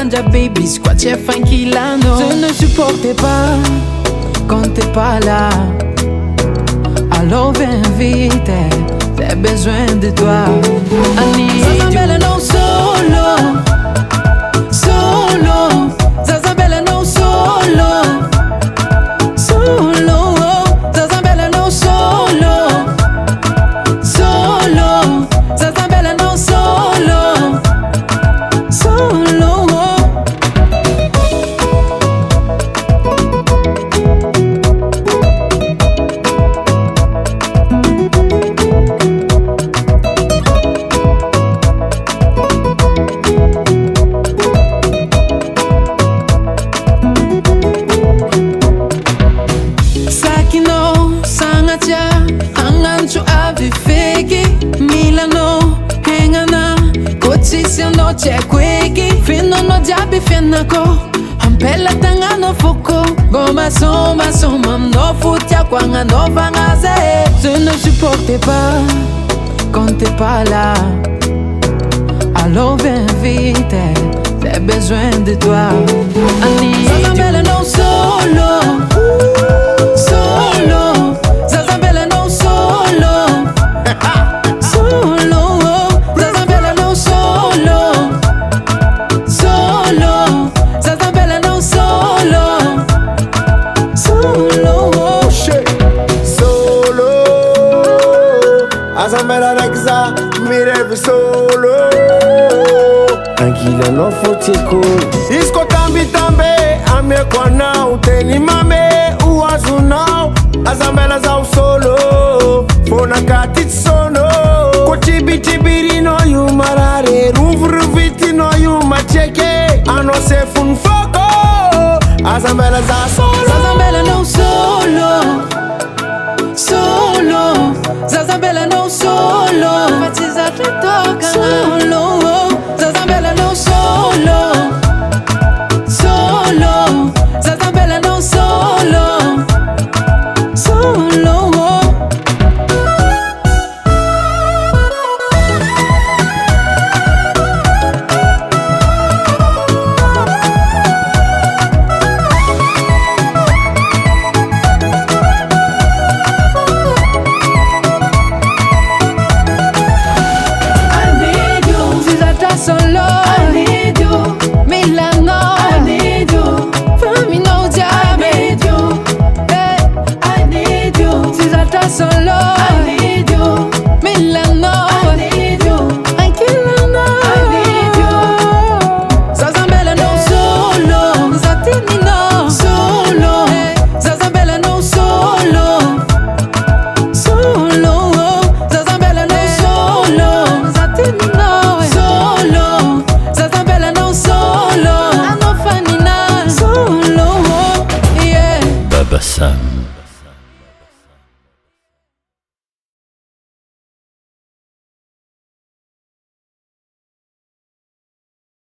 manja baby, squat chef inquilano. Je ne supportais pas quand t'es pas là. Alors viens vite, j'ai besoin de toi. Zazabella non solo, solo. Zazabella non solo, solo. Zazabella non solo, solo. Zazabella non solo, solo. Angancho ave fake Milano hengana Kochi siano chekweki Fino no jabi fianako Ampela tangano fuko Goma soma soma No futia kwanga no vangaze Je ne supportais pas Quand t'es pas là Alors viens vite J'ai besoin de toi Zazabella non solo Solo Zazabella non solo Solo Zazabella non solo Solo Zazabella non solo Solo Solo Zazabella Rexa Mirevi solo Tranquila no fotiko Isko tambi tambe Ame kwa na uteni mame Uwazu now Zazabella za solo Fona katit sono Kochibi chibiri no yu marare Ruviti no yu macheke Ano se fun foko Zazabella za solo